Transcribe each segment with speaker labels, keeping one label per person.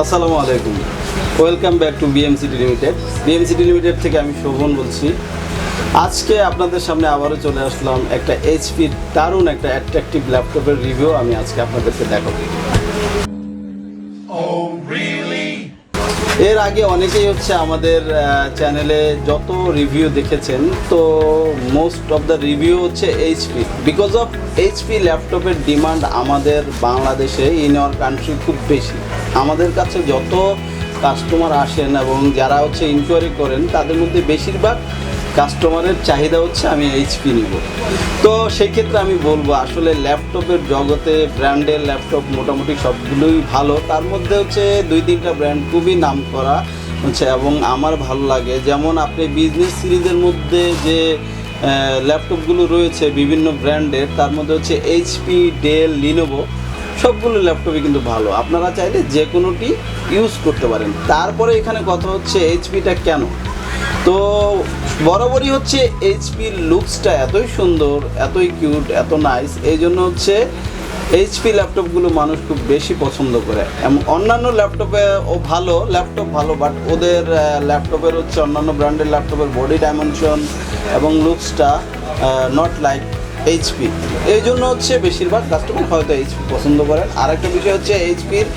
Speaker 1: আসসালামু আলাইকুম, welcome back to BMCT limited. BMCT limited থেকে আমি শোভন বলছি। আজকে আপনাদের সামনে আবারও চলে আসলাম একটা এইচপির দারুণ একটা অ্যাট্রাকটিভ ল্যাপটপের রিভিউ আমি আজকে আপনাদেরকে দেখাবো। এর আগে অনেকেই আমাদের চ্যানেলে যত রিভিউ দেখেছেন, তো most of the review HP. Because of HP ল্যাপটপের ডিমান্ড আমাদের বাংলাদেশে ইন আওয়ার কান্ট্রি খুব বেশি। আমাদের কাছে যত কাস্টমার আসেন এবং যারা ইনকোয়ারি করেন, তাদের মধ্যে বেশিরভাগ কাস্টমারের চাহিদা আমি এইচপি নিব। তো সেই ক্ষেত্রে আমি বলবো আসলে ল্যাপটপের জগতে ব্র্যান্ডের ল্যাপটপ মোটামুটি সবগুলোই ভালো। তার মধ্যে 2-3টা ব্র্যান্ড খুবই নাম করা এবং আমার ভালো লাগে। যেমন আপনি বিজনেস সিরিজের মধ্যে যে ল্যাপটপগুলো রয়েছে বিভিন্ন ব্র্যান্ডের, তার মধ্যে এইচপি, ডেল, লিনোভো সবগুলো ল্যাপটপই কিন্তু ভালো। আপনারা চাইলে যে কোনোটি ইউজ করতে পারেন। তারপরে এখানে কথা এইচপিটা কেন, তো বরাবরই এইচপির লুকসটা এতই সুন্দর, এতই কিউট, এত নাইস, এই জন্য এইচপি ল্যাপটপগুলো মানুষ খুব বেশি পছন্দ করে। অন্যান্য ল্যাপটপে ভালো, ল্যাপটপ ভালো, বাট ওদের ল্যাপটপের অন্যান্য ব্র্যান্ডের ল্যাপটপের বডি ডাইমেনশন এবং লুকসটা নট লাইক এইচপি। এই জন্য বেশিরভাগ কাস্টমার হয়তো এইচপি পছন্দ করেন। আর একটা বিষয় এইচপির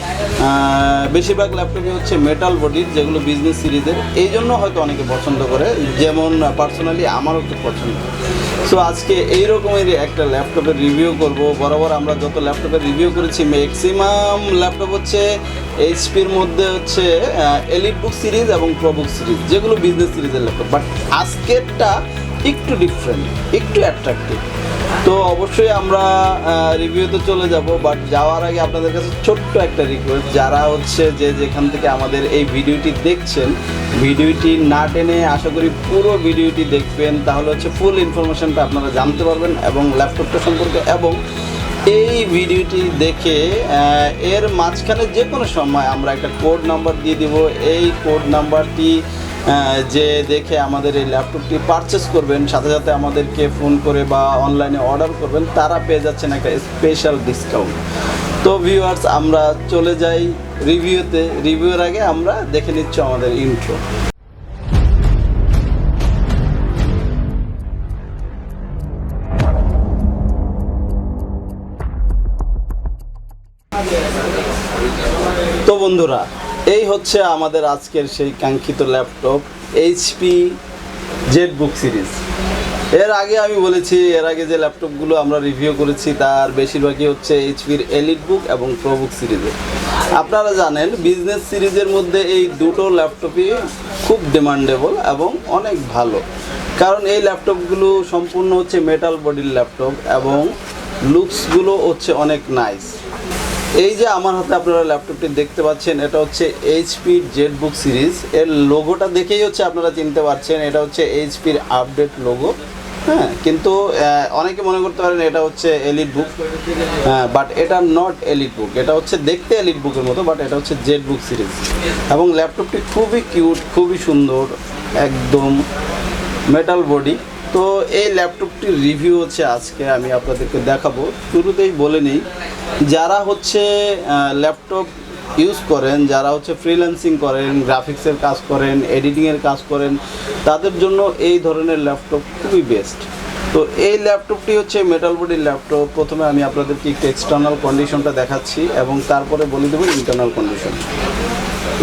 Speaker 1: বেশিরভাগ ল্যাপটপই মেটাল বডির, যেগুলো বিজনেস সিরিজের, এই জন্য হয়তো অনেকে পছন্দ করে, যেমন পার্সোনালি আমারও খুব পছন্দ। সো আজকে এই রকমেরই একটা ল্যাপটপের রিভিউ করব। বরাবর আমরা যত ল্যাপটপের রিভিউ করেছি, ম্যাক্সিমাম ল্যাপটপ এইচপির মধ্যে এলিটবুক সিরিজ এবং প্রবুক সিরিজ, যেগুলো বিজনেস সিরিজের ল্যাপটপ। বাট আজকেরটা একটু ডিফারেন্ট, একটু অ্যাট্রাকটিভ। তো অবশ্যই আমরা রিভিউতে চলে যাব, বাট যাওয়ার আগে আপনাদের কাছে ছোট্ট একটা রিকোয়েস্ট, যারা যে যেখান থেকে আমাদের এই ভিডিওটি দেখছেন, ভিডিওটি না টেনে আশা করি পুরো ভিডিওটি দেখবেন, তাহলে ফুল ইনফরমেশনটা আপনারা জানতে পারবেন এবং ল্যাপটপটা সম্পর্কে। এবং এই ভিডিওটি দেখে এর মাঝখানে যে কোনো সময় আমরা একটা কোড নাম্বার দিয়ে দিব। এই কোড নাম্বারটি যে দেখে আমাদের এই ল্যাপটপটি পারচেস করবেন, সাথে সাথে আমাদেরকে ফোন করে বা অনলাইনে অর্ডার করবেন, তারা পেয়ে যাচ্ছেন একটা স্পেশাল ডিসকাউন্ট। তো ভিউয়ার্স, আমরা চলে যাই রিভিউতে। রিভিউর আগে আমরা দেখে নিচ্ছি আমাদের ইন্ট্রো। তো বন্ধুরা, এই আমাদের আজকের সেই কাঙ্ক্ষিত ল্যাপটপ এইচপি জেটবুক সিরিজ। এর আগে আমি বলেছি, এর আগে যে ল্যাপটপগুলো আমরা রিভিউ করেছি তার বেশিরভাগই এইচপির এলিটবুক এবং প্রোবুক সিরিজের। আপনারা জানেন বিজনেস সিরিজের মধ্যে এই দুটো ল্যাপটপই খুব ডিমান্ডেবল এবং অনেক ভালো, কারণ এই ল্যাপটপগুলো সম্পূর্ণ মেটাল বডির ল্যাপটপ এবং লুকসগুলো অনেক নাইস। এই যে আমার হাতে আপনারা ল্যাপটপটি দেখতে পাচ্ছেন, এটা এইচপির জেটবুক সিরিজ। এর লোগোটা দেখেই আপনারা চিনতে পারছেন, এটা এইচপির আপডেট লোগো। হ্যাঁ, কিন্তু অনেকে মনে করতে পারেন এটা এলিটবুক, বাট এটা নট এলিটবুক। এটা দেখতে এলিটবুকের মতো, বাট এটা জেটবুক সিরিজ। এবং ল্যাপটপটি খুবই কিউট, খুবই সুন্দর, একদম মেটাল বডি। তো এই ল্যাপটপটির রিভিউ আজকে আমি আপনাদেরকে দেখাবো। শুরুতেই বলে নিই, যারা ল্যাপটপ ইউজ করেন, যারা ফ্রিল্যান্সিং করেন, গ্রাফিক্সের কাজ করেন, এডিটিংয়ের কাজ করেন, তাদের জন্য এই ধরনের ল্যাপটপ খুবই বেস্ট। তো এই ল্যাপটপটি মেটাল বডির ল্যাপটপ। প্রথমে আমি আপনাদেরকে একটু এক্সটার্নাল কন্ডিশনটা দেখাচ্ছি এবং তারপরে বলে দেবো ইন্টারনাল কন্ডিশন।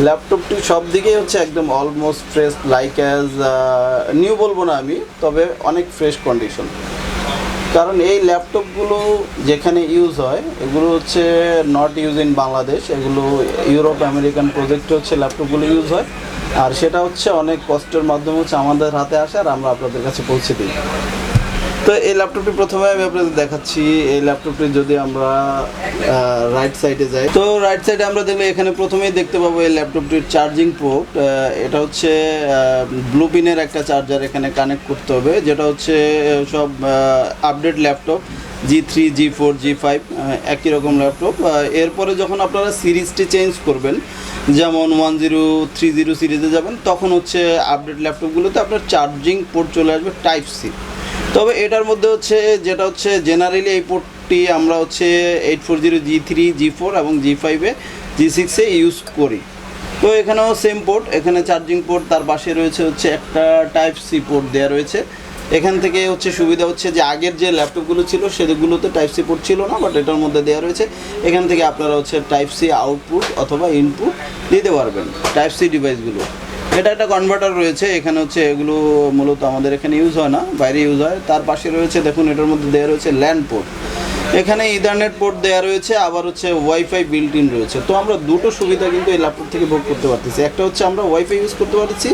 Speaker 1: ল্যাপটপটি সব দিকেই একদম almost fresh, like as new বলবো না আমি, তবে অনেক ফ্রেশ কন্ডিশন। কারণ এই ল্যাপটপগুলো যেখানে ইউজ হয়, এগুলো নট ইউজ ইন বাংলাদেশ, এগুলো ইউরোপ আমেরিকান প্রজেক্টে ল্যাপটপগুলো ইউজ হয়। আর সেটা অনেক কষ্টের মাধ্যমে আমাদের হাতে আসে আর আমরা আপনাদের কাছে পৌঁছে দিই। তো এই ল্যাপটপটি প্রথমে আমি আপনাদের দেখাচ্ছি। এই ল্যাপটপটি যদি আমরা রাইট সাইডে যাই, তো রাইট সাইডে আমরা দেখলে এখানে প্রথমেই দেখতে পাবো এই ল্যাপটপটির চার্জিং পোর্ট। এটা ব্লু পিনের একটা চার্জার এখানে কানেক্ট করতে হবে, যেটা সব update laptop G3, G4, G5 একই রকম ল্যাপটপ। এরপরে যখন আপনারা সিরিজটি চেঞ্জ করবেন, যেমন 1030 সিরিজে যাবেন, তখন আপডেট ল্যাপটপগুলোতে আপনার চার্জিং পোর্ট চলে আসবে টাইপ সি। তবে এটার মধ্যে যেটা জেনারেলি এই পোর্টটি আমরা 840 G3, G4 এবং G5-এ G6 এ ইউজ করি। তো এখানেও সেম পোর্ট, এখানে চার্জিং পোর্ট, তার পাশে রয়েছে হচ্ছে একটা টাইপ সি পোর্ট দেওয়া রয়েছে। এখান থেকে হচ্ছে সুবিধা হচ্ছে যে আগের যে ল্যাপটপগুলো ছিল সেগুলোতে টাইপ সি পোর্ট ছিল না, বাট এটার মধ্যে দেওয়া রয়েছে। এখান থেকে আপনারা হচ্ছে টাইপ সি আউটপুট অথবা ইনপুট দিতে পারবেন টাইপ সি ডিভাইসগুলো। এটা একটা কনভার্টার রয়েছে, এখানে হচ্ছে এগুলো মূলত আমাদের এখানে ইউজ হয় না, বাইরে ইউজ হয়। তার পাশে রয়েছে দেখুন এটার মধ্যে দেওয়া রয়েছে ল্যান্ড পোর্ট, এখানে ইথারনেট পোর্ট দেওয়া রয়েছে, আবার হচ্ছে ওয়াইফাই বিল্ট ইন রয়েছে। তো আমরা দুটো সুবিধা কিন্তু এই ল্যাপটপ থেকে ভোগ করতে পারতেছি। একটা হচ্ছে আমরা ওয়াইফাই ইউজ করতে পারছি,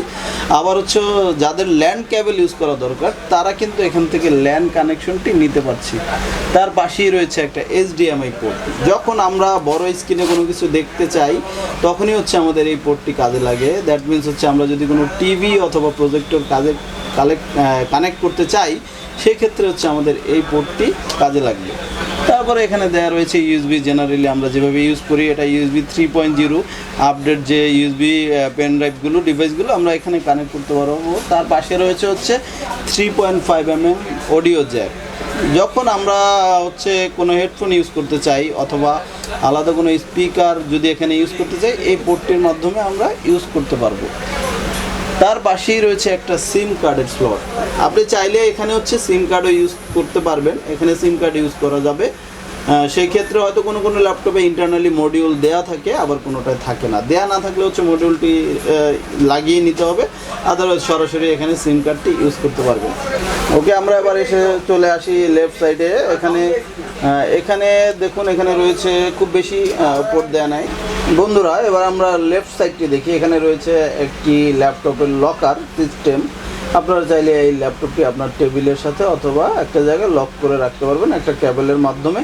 Speaker 1: আবার হচ্ছে যাদের ল্যান্ড কেবল ইউজ করা দরকার তারা কিন্তু এখান থেকে ল্যান্ড কানেকশনটি নিতে পারছি। তার পাশেই রয়েছে একটা HDMI পোর্ট, যখন আমরা বড় স্ক্রিনে কোনো কিছু দেখতে চাই তখনই হচ্ছে আমাদের এই পোর্টটি কাজে লাগে। দ্যাট মিনস হচ্ছে আমরা যদি কোনো টিভি অথবা প্রজেক্টর কানেক্ট করতে চাই সেক্ষেত্রে হচ্ছে আমাদের এই পোর্টটি কাজে লাগবে। তারপরে এখানে দেওয়া রয়েছে ইউএসবি, জেনারেলি আমরা যেভাবে ইউজ করি এটা USB 3.0 আপডেট, যে USB পেন ড্রাইভগুলো ডিভাইসগুলো আমরা এখানে কানেক্ট করতে পারবো। তার পাশে রয়েছে হচ্ছে 3.5mm অডিও জ্যাক, যখন আমরা হচ্ছে কোনো হেডফোন ইউজ করতে চাই অথবা আলাদা কোনো স্পিকার যদি এখানে ইউজ করতে চাই এই পোর্টটির মাধ্যমে আমরা ইউজ করতে পারবো। তার পাশেই রয়েছে একটা সিম কার্ডের স্লট, আপনি চাইলে এখানে হচ্ছে সিম কার্ডও ইউজ করতে পারবেন, এখানে সিম কার্ড ইউজ করা যাবে। সেই ক্ষেত্রে হয়তো কোনো কোনো ল্যাপটপে ইন্টারনালি মডিউল দেয়া থাকে, আবার কোনোটায় থাকে না। দেয়া না থাকলে হচ্ছে মডিউলটি লাগিয়ে নিতে হবে, আদারওয়াইজ সরাসরি এখানে সিম কার্ডটি ইউজ করতে পারবেন। ওকে, আমরা এবার এসে চলে আসি লেফট সাইডে। এখানে দেখুন এখানে রয়েছে খুব বেশি পোর্ট দেয়া নাই বন্ধুরা। এবার আমরা লেফট সাইডটি দেখি, এখানে রয়েছে একটি ল্যাপটপের লকার সিস্টেম। আপনারা চাইলে এই ল্যাপটপটি আপনার টেবিলের সাথে অথবা একটা জায়গায় লক করে রাখতে পারবেন একটা কেবলের মাধ্যমে।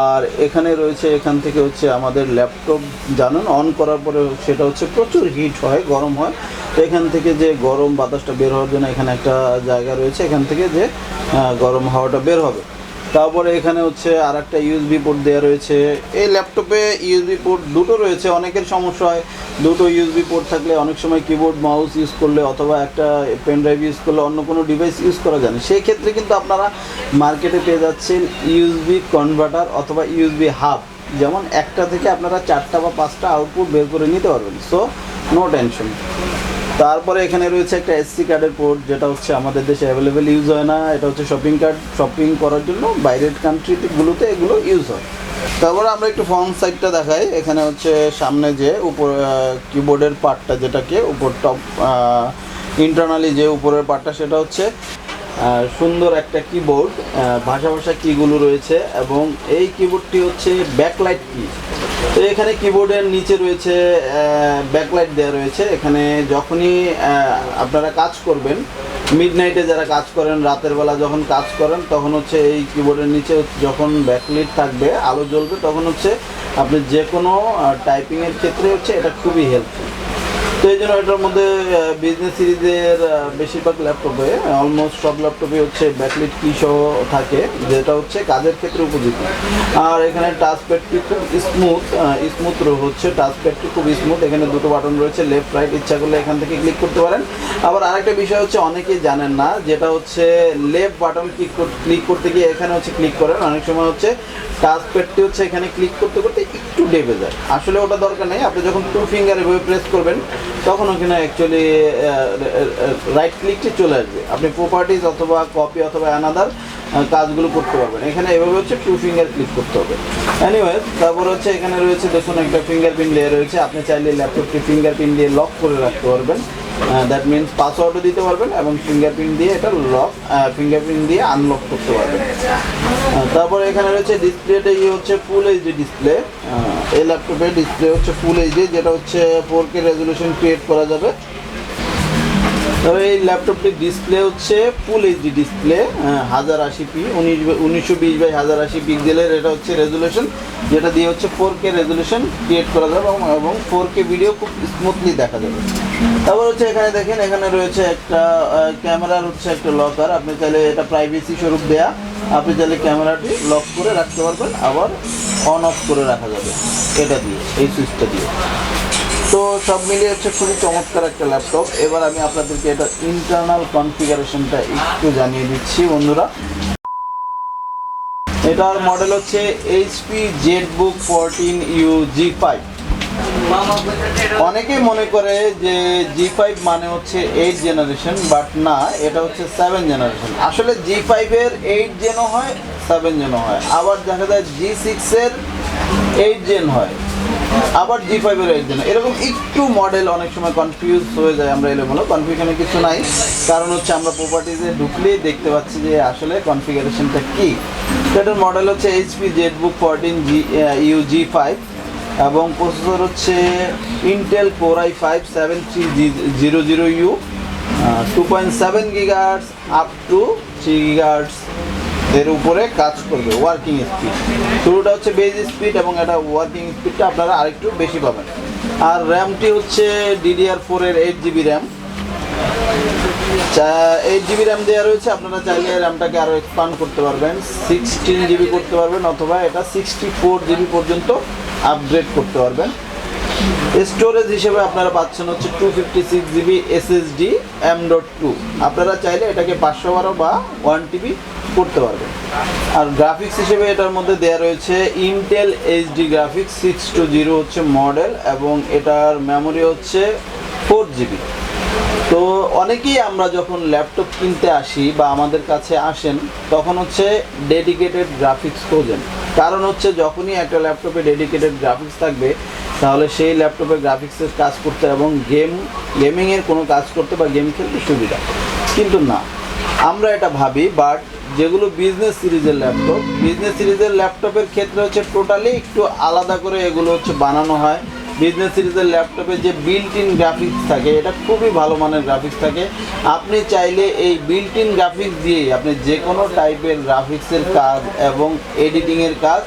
Speaker 1: আর এখানে রয়েছে, এখান থেকে হচ্ছে আমাদের ল্যাপটপ জানেন অন করার পরে সেটা হচ্ছে প্রচুর হিট হয়, গরম হয়। তো এখান থেকে যে গরম বাতাসটা বের হওয়ার জন্য এখানে একটা জায়গা রয়েছে, এখান থেকে যে গরম হাওয়াটা বের হবে। তারপরে এখানে হচ্ছে আর একটা USB পোর্ট দেওয়া রয়েছে। এই ল্যাপটপে USB পোর্ট দুটো রয়েছে, অনেকের সমস্যা হয় দুটো USB পোর্ট থাকলে অনেক সময় কিবোর্ড মাউস ইউজ করলে অথবা একটা পেন ড্রাইভ ইউজ করলে অন্য কোনো ডিভাইস ইউজ করা যায় না। সেই ক্ষেত্রে কিন্তু আপনারা মার্কেটে পেয়ে যাচ্ছেন USB কনভার্টার অথবা USB হাব, যেমন একটা থেকে আপনারা 4টা বা 5টা আউটপুট বের করে নিতে পারবেন। So no tension. তারপরে এখানে রয়েছে একটা SD কার্ডের পোর্ট, যেটা হচ্ছে আমাদের দেশে অ্যাভেলেবেল ইউজ হয় না। এটা হচ্ছে শপিং করার জন্য বাইরের কান্ট্রিগুলোতে এগুলো ইউজ হয়। তারপরে আমরা একটু ফ্রন্ট সাইডটা দেখাই। এখানে হচ্ছে সামনে যে উপর কিবোর্ডের পার্টটা, যেটাকে উপর টপ ইন্টারনালি যে উপরের পার্টটা, সেটা হচ্ছে সুন্দর একটা কিবোর্ড, ভাষা কিগুলো রয়েছে এবং এই কিবোর্ডটি হচ্ছে ব্যাকলাইট কি। তো এখানে কিবোর্ডের নিচে রয়েছে ব্যাকলাইট দেওয়া রয়েছে। এখানে যখনই আপনারা কাজ করবেন, মিডনাইটে যারা কাজ করেন, রাতের বেলা যখন কাজ করেন, তখন হচ্ছে এই কিবোর্ডের নিচে যখন ব্যাকলাইট থাকবে, আলো জ্বলবে, তখন হচ্ছে আপনি যে কোনো টাইপিংয়ের ক্ষেত্রে হচ্ছে এটা খুবই হেল্পফুল। তো এই জন্য এটার মধ্যে বিজনেস সিরিজের বেশিরভাগ ল্যাপটপে, অলমোস্ট সব ল্যাপটপে হচ্ছে ব্যাকলাইট কি সহ থাকে, যেটা হচ্ছে কাজের ক্ষেত্রে উপযোগী। আর এখানে টাচপ্যাডটি খুব স্মুথ হচ্ছে, টাচপ্যাডটি খুব স্মুথ। এখানে দুটো বাটন রয়েছে, লেফট রাইট, ইচ্ছা করলে এখান থেকে ক্লিক করতে পারেন। আবার আরেকটা বিষয় হচ্ছে অনেকেই জানেন না, যেটা হচ্ছে লেফট বাটন ক্লিক করতে গিয়ে এখানে হচ্ছে ক্লিক করেন, অনেক সময় হচ্ছে টাচপ্যাডটি হচ্ছে এখানে ক্লিক করতে করতে একটু ডেবে যায়। আসলে ওটা দরকার নেই, আপনি যখন 2 ফিঙ্গার এভাবে প্রেস করবেন তখন ওখানে অ্যাকচুয়ালি রাইট ক্লিকটি চলে আসবে, আপনি প্রপার্টিজ অথবা কপি অথবা অ্যানাদার কাজগুলো করতে পারবেন। এখানে এভাবে হচ্ছে 2 ফিঙ্গার ক্লিক করতে হবে। এনিওয়েজ, তারপর হচ্ছে এখানে রয়েছে দেখুন একটা ফিঙ্গারপ্রিন্ট লেয়ার রয়েছে, আপনি চাইলে ল্যাপটপটি ফিঙ্গারপ্রিন্ট দিয়ে লক করে রাখতে পারবেন। দ্যাট মিনস পাসওয়ার্ডও দিতে পারবেন এবং ফিঙ্গারপ্রিন্ট দিয়ে এটা ফিঙ্গারপ্রিন্ট দিয়ে আনলক করতে পারবেন। তারপরে এখানে রয়েছে ডিসপ্লেটা, হচ্ছে ফুল এইচডি ডিসপ্লে। এই ল্যাপটপের ডিসপ্লে হচ্ছে ফুল এইচডি, যেটা হচ্ছে 4K রেজলিউশন ক্রিয়েট করা যাবে। তবে এই ল্যাপটপটির ডিসপ্লে হচ্ছে full HD display, 1080p 1920x1080 পিক্সেলের এটা হচ্ছে রেজলিউশন, যেটা দিয়ে হচ্ছে 4K রেজলিউশন ক্রিয়েট করা যাবে এবং 4K ভিডিও খুব স্মুথলি দেখা যাবে। তারপর হচ্ছে এখানে দেখেন, এখানে রয়েছে একটা ক্যামেরার হচ্ছে একটা লকার, আপনি চাইলে এটা প্রাইভেসি স্বরূপ দেয়া, আপনি চাইলে ক্যামেরাটি লক করে রাখতে পারবেন, আবার অন অফ করে রাখা যাবে এটা দিয়ে, এই সুইচটা দিয়ে। তো সব মিলিয়ে হচ্ছে খুবই চমৎকার একটা ল্যাপটপ। এবার আমি আপনাদেরকে এটা ইন্টারনাল কনফিগারেশনটা একটু জানিয়ে দিচ্ছি বন্ধুরা। এটার মডেল হচ্ছে HP Zbook 14U G5। অনেকেই মনে করে যে G5 মানে হচ্ছে 8 জেনারেশন, বাট না, এটা হচ্ছে 7 জেনারেশন। আসলে G5 এর 8 জেনও হয়, 7 জেনও হয়, আবার দেখা যায় G6 এর 8 জেন হয়, আবার G5 এর 8 জেন। এরকম একটু মডেল অনেক সময় কনফিউজ হয়ে যায়। আমরা এলোমেলো, কনফিউশনে কিছু নাই, কারণ হচ্ছে আমরা প্রপার্টিজে ঢুকলেই দেখতে পাচ্ছি যে আসলে কনফিগারেশনটা কী। এটার মডেল হচ্ছে HP Zbook 14U G5 এবং প্রসেসর হচ্ছে Intel Core i5 7300U, 2.7 GHz up to 3 GHz এর উপরে কাজ করবে। ওয়ার্কিং স্পিড শুরুটা হচ্ছে বেজ স্পিড এবং এটা ওয়ার্কিং স্পিডটা আপনারা আরেকটু বেশি পাবেন। আর র্যামটি হচ্ছে DDR4 এর 8GB র্যাম, 8GB র্যাম দেওয়া রয়েছে। আপনারা চাইলে র্যামটাকে আরও এক্সপান্ড করতে পারবেন, 16GB করতে পারবেন, অথবা এটা 64GB পর্যন্ত আপগ্রেড করতে পারবেন। স্টোরেজ হিসেবে আপনারা পাচ্ছেন হচ্ছে 256GB SSD M.2। আপনারা চাইলে এটাকে 512 বা 1TB করতে পারবেন। আর গ্রাফিক্স হিসেবে এটার মধ্যে দেওয়া রয়েছে ইন্টেল HD গ্রাফিক্স 620 হচ্ছে মডেল, এবং এটার মেমোরি হচ্ছে 4GB। তো অনেকেই আমরা যখন ল্যাপটপ কিনতে আসি বা আমাদের কাছে আসেন, তখন হচ্ছে ডেডিকেটেড গ্রাফিক্স খোঁজেন। কারণ হচ্ছে যখনই একটা ল্যাপটপে ডেডিকেটেড গ্রাফিক্স থাকবে, তাহলে সেই ল্যাপটপে গ্রাফিক্সের কাজ করতে এবং গেমিংয়ের কোনো কাজ করতে বা গেম খেলতে সুবিধা। কিন্তু না, আমরা এটা ভাবি, বাট যেগুলো বিজনেস সিরিজের ল্যাপটপের ক্ষেত্রে হচ্ছে টোটালি একটু আলাদা করে এগুলো হচ্ছে বানানো হয়। বিজনেস সিরিজের ল্যাপটপে যে বিল্ট ইন গ্রাফিক্স থাকে, এটা খুবই ভালো মানের গ্রাফিক্স থাকে। আপনি চাইলে এই বিল্ট ইন গ্রাফিক্স দিয়ে আপনি যে কোনো টাইপের গ্রাফিক্সের কাজ এবং এডিটিংয়ের কাজ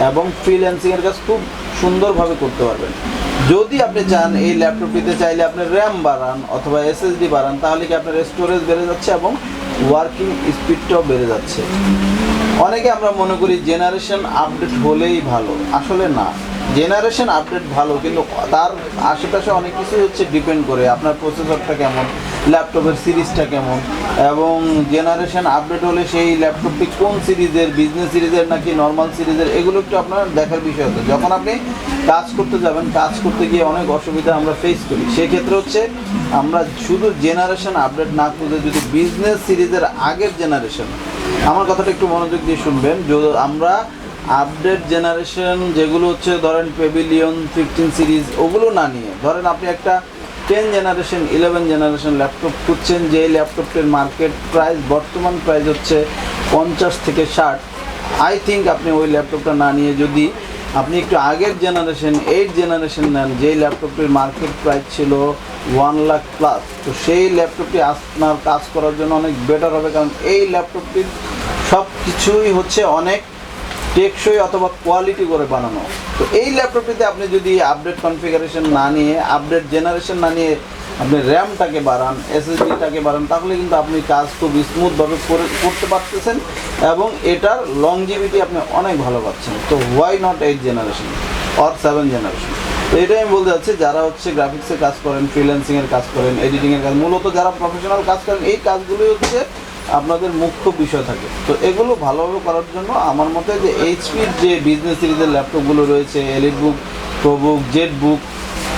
Speaker 1: এবং ফ্রিল্যান্সিংয়ের কাজ খুব সুন্দরভাবে করতে পারবেন। যদি আপনি চান এই ল্যাপটপটিতে চাইলে আপনি র্যাম বাড়ান অথবা SSD বাড়ান, তাহলে কি আপনার স্টোরেজ বেড়ে যাচ্ছে এবং ওয়ার্কিং স্পিডটাও বেড়ে যাচ্ছে। অনেকে আমরা মনে করি জেনারেশন আপডেট হলেই ভালো, আসলে না। জেনারেশন আপডেট ভালো, কিন্তু তার আশেপাশে অনেক কিছু হচ্ছে ডিপেন্ড করে আপনার প্রসেসরটা কেমন, ল্যাপটপের সিরিজটা কেমন, এবং জেনারেশন আপডেট হলে সেই ল্যাপটপটি কোন সিরিজের, বিজনেস সিরিজের নাকি নর্মাল সিরিজের, এগুলো একটু আপনার দেখার বিষয় আছে। যখন আপনি কাজ করতে যাবেন, কাজ করতে গিয়ে অনেক অসুবিধা আমরা ফেস করি, সেক্ষেত্রে হচ্ছে আমরা শুধু জেনারেশন আপডেট না খুঁজে যদি বিজনেস সিরিজের আগের জেনারেশন, আমার কথাটা একটু মনোযোগ দিয়ে শুনবেন, আমরা আপডেট জেনারেশন যেগুলো হচ্ছে ধরেন পেভিলিয়ন 15 সিরিজ, ওগুলো না নিয়ে ধরেন আপনি একটা 10 জেনারেশন 11 জেনারেশন ল্যাপটপ খুঁজছেন, যে ল্যাপটপটির মার্কেট প্রাইস বর্তমান প্রাইস হচ্ছে 50 থেকে 60। আই থিঙ্ক আপনি ওই ল্যাপটপটা না নিয়ে যদি আপনি একটু আগের জেনারেশন 8 জেনারেশন নেন, যেই ল্যাপটপটির মার্কেট প্রাইস ছিল 1 লাখ প্লাস, তো সেই ল্যাপটপটি আপনার কাজ করার জন্য অনেক বেটার হবে। কারণ এই ল্যাপটপটির সব কিছুই হচ্ছে অনেক টেকসই অথবা কোয়ালিটি করে বানানো। তো এই ল্যাপটপটিতে আপনি যদি আপডেট কনফিগারেশন না নিয়ে, আপডেট জেনারেশন না নিয়ে আপনি র্যামটাকে বাড়ান, SSDটাকে বাড়ান, তাহলে কিন্তু আপনি কাজ খুব স্মুথভাবে করতে পারতেছেন এবং এটার লংজিভিটি আপনি অনেক ভালো পাচ্ছেন। তো why not 8 generation or 7 generation? তো এটাই আমি বলতে চাচ্ছি, যারা হচ্ছে গ্রাফিক্সের কাজ করেন, ফ্রিল্যান্সিংয়ের কাজ করেন, এডিটিংয়ের কাজ, মূলত যারা প্রফেশনাল কাজ করেন, এই কাজগুলোই হচ্ছে আপনাদের মুখ্য বিষয় থাকে। তো এগুলো ভালোভাবে করার জন্য আমার মতে যে HPর যে বিজনেস সিরিজের ল্যাপটপগুলো রয়েছে, এলিটবুক, প্রোবুক, জেটবুক,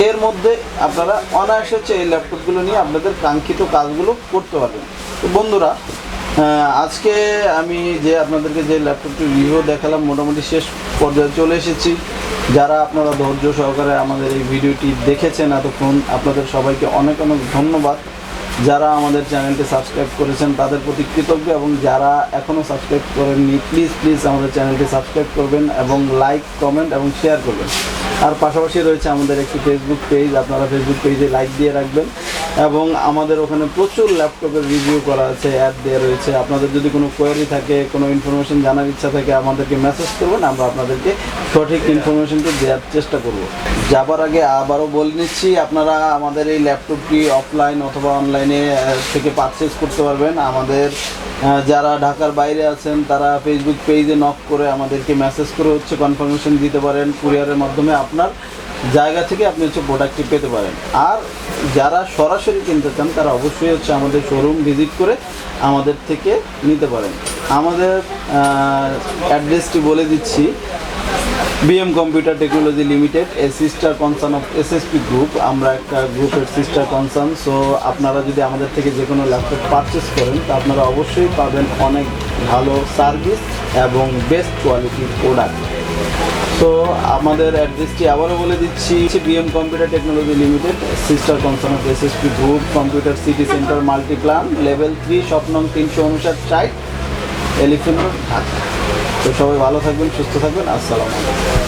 Speaker 1: এর মধ্যে আপনারা অনায়াসে হচ্ছে এই ল্যাপটপগুলো নিয়ে আপনাদের কাঙ্ক্ষিত কাজগুলো করতে পারবেন। তো বন্ধুরা, আজকে আমি যে আপনাদেরকে যে ল্যাপটপটির রিভিউ দেখালাম, মোটামুটি শেষ পর্যায়ে চলে এসেছি। যারা আপনারা ধৈর্য সহকারে আমাদের এই ভিডিওটি দেখেছেন এতক্ষণ, আপনাদের সবাইকে অনেক অনেক ধন্যবাদ। যারা আমাদের চ্যানেলটি সাবস্ক্রাইব করেছেন তাদের প্রতি কৃতজ্ঞ, এবং যারা এখনও সাবস্ক্রাইব করেননি প্লিজ আমাদের চ্যানেলটি সাবস্ক্রাইব করবেন এবং লাইক, কমেন্ট এবং শেয়ার করবেন। আর পাশাপাশি রয়েছে আমাদের একটি ফেসবুক পেজ, আপনারা ফেসবুক পেজে লাইক দিয়ে রাখবেন, এবং আমাদের ওখানে প্রচুর ল্যাপটপের রিভিউ করা আছে, অ্যাড দেওয়া রয়েছে। আপনাদের যদি কোনো কোয়েরি থাকে, কোনো ইনফরমেশন জানার ইচ্ছা থাকে, আমাদেরকে মেসেজ করবেন, আমরা আপনাদেরকে সঠিক ইনফরমেশনটি দেওয়ার চেষ্টা করব। যাবার আগে আবারও বলে নিচ্ছি, আপনারা আমাদের এই ল্যাপটপটি অফলাইন অথবা অনলাইনে থেকে পারচেজ করতে পারবেন। আমাদের যারা ঢাকার বাইরে আছেন তারা ফেসবুক পেজে নক করে আমাদেরকে মেসেজ করে হচ্ছে কনফার্মেশন দিতে পারেন। কুরিয়ারের মাধ্যমে আপনার জায়গা থেকে আপনি হচ্ছে প্রোডাক্টটি পেতে পারেন। আর যারা সরাসরি কিনতে চান তারা অবশ্যই হচ্ছে আমাদের শোরুম ভিজিট করে আমাদের থেকে নিতে পারেন। আমাদের অ্যাড্রেসটি বলে দিচ্ছি, BM computer technology limited, A sister concern of SSP group. আমরা একটা গ্রুপের সিস্টার কনসার্ন। সো আপনারা যদি আমাদের থেকে যে কোনো ল্যাপটপ পারচেস করেন তা আপনারা অবশ্যই পাবেন অনেক ভালো সার্ভিস এবং বেস্ট কোয়ালিটির প্রোডাক্ট। তো আমাদের অ্যাড্রেসটি আবারও বলে দিচ্ছি, BM computer technology limited, sister concern of SSP group, computer city centre, Multiplan, level 3, shop নং 359 এলিফ্যান্ট রোড, ঢাকা। তো সবাই ভালো থাকবেন, সুস্থ থাকবেন। আসসালামু আলাইকুম।